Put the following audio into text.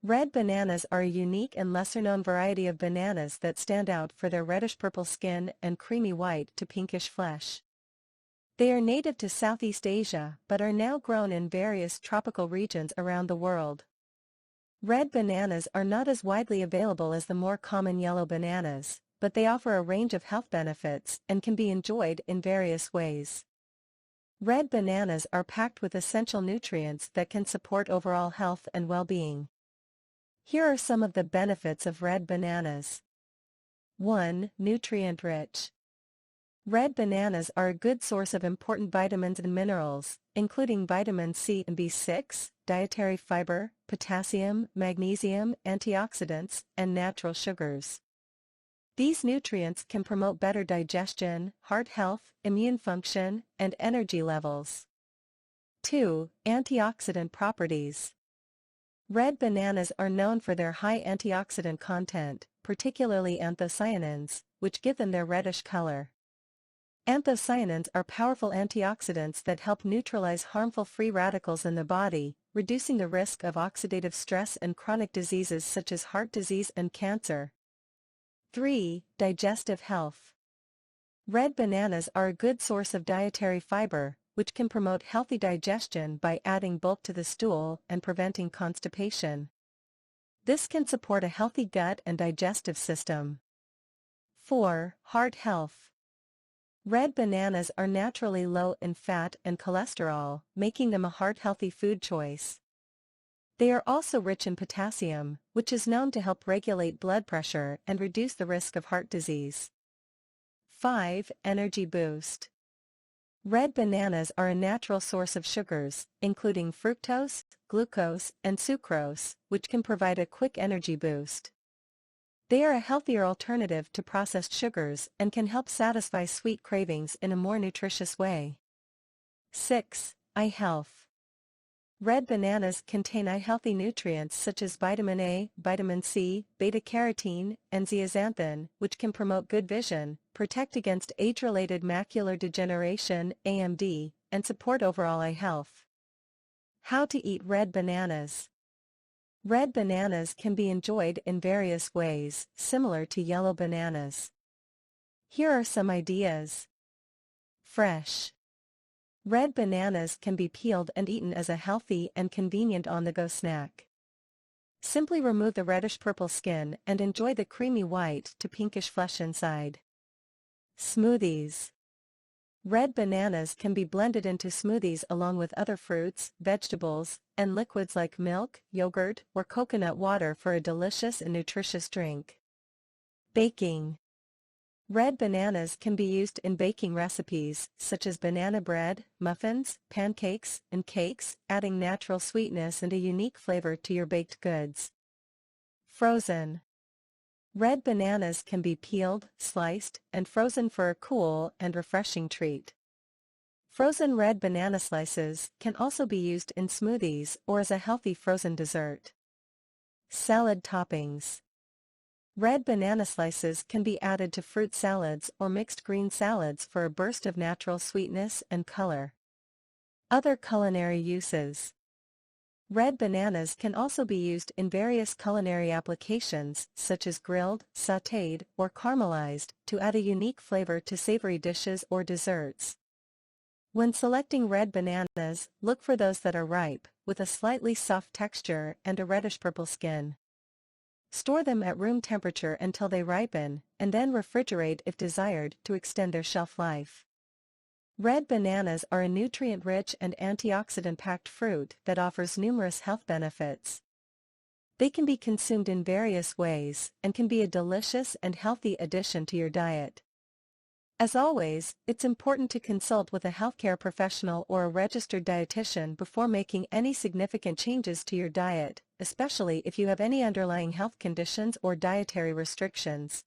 Red bananas are a unique and lesser-known variety of bananas that stand out for their reddish-purple skin and creamy white to pinkish flesh. They are native to Southeast Asia but are now grown in various tropical regions around the world. Red bananas are not as widely available as the more common yellow bananas, but they offer a range of health benefits and can be enjoyed in various ways. Red bananas are packed with essential nutrients that can support overall health and well-being. Here are some of the benefits of red bananas. 1. Nutrient-rich. Red bananas are a good source of important vitamins and minerals, including vitamin C and B6, dietary fiber, potassium, magnesium, antioxidants, and natural sugars. These nutrients can promote better digestion, heart health, immune function, and energy levels. 2. Antioxidant properties. Red bananas are known for their high antioxidant content, particularly anthocyanins, which give them their reddish color. Anthocyanins are powerful antioxidants that help neutralize harmful free radicals in the body, reducing the risk of oxidative stress and chronic diseases such as heart disease and cancer. 3. Digestive health. Red bananas are a good source of dietary fiber, which can promote healthy digestion by adding bulk to the stool and preventing constipation. This can support a healthy gut and digestive system. 4. Heart health. Red bananas are naturally low in fat and cholesterol, making them a heart-healthy food choice. They are also rich in potassium, which is known to help regulate blood pressure and reduce the risk of heart disease. 5. Energy boost. Red bananas are a natural source of sugars, including fructose, glucose, and sucrose, which can provide a quick energy boost. They are a healthier alternative to processed sugars and can help satisfy sweet cravings in a more nutritious way. 6. Eye health. Red bananas contain eye-healthy nutrients such as vitamin A, vitamin C, beta-carotene, and zeaxanthin, which can promote good vision, protect against age-related macular degeneration (AMD), and support overall eye health. How to eat red bananas. Red bananas can be enjoyed in various ways, similar to yellow bananas. Here are some ideas. Fresh. Red bananas can be peeled and eaten as a healthy and convenient on-the-go snack. Simply remove the reddish-purple skin and enjoy the creamy white to pinkish flesh inside. Smoothies. Red bananas can be blended into smoothies along with other fruits, vegetables, and liquids like milk, yogurt, or coconut water for a delicious and nutritious drink. Baking. Red bananas can be used in baking recipes, such as banana bread, muffins, pancakes, and cakes, adding natural sweetness and a unique flavor to your baked goods. Frozen. Red bananas can be peeled, sliced, and frozen for a cool and refreshing treat. Frozen red banana slices can also be used in smoothies or as a healthy frozen dessert. Salad toppings. Red banana slices can be added to fruit salads or mixed green salads for a burst of natural sweetness and color. Other culinary uses. Red bananas can also be used in various culinary applications, such as grilled, sautéed, or caramelized, to add a unique flavor to savory dishes or desserts. When selecting red bananas, look for those that are ripe, with a slightly soft texture and a reddish-purple skin. Store them at room temperature until they ripen, and then refrigerate if desired to extend their shelf life. Red bananas are a nutrient-rich and antioxidant-packed fruit that offers numerous health benefits. They can be consumed in various ways and can be a delicious and healthy addition to your diet. As always, it's important to consult with a healthcare professional or a registered dietitian before making any significant changes to your diet, especially if you have any underlying health conditions or dietary restrictions.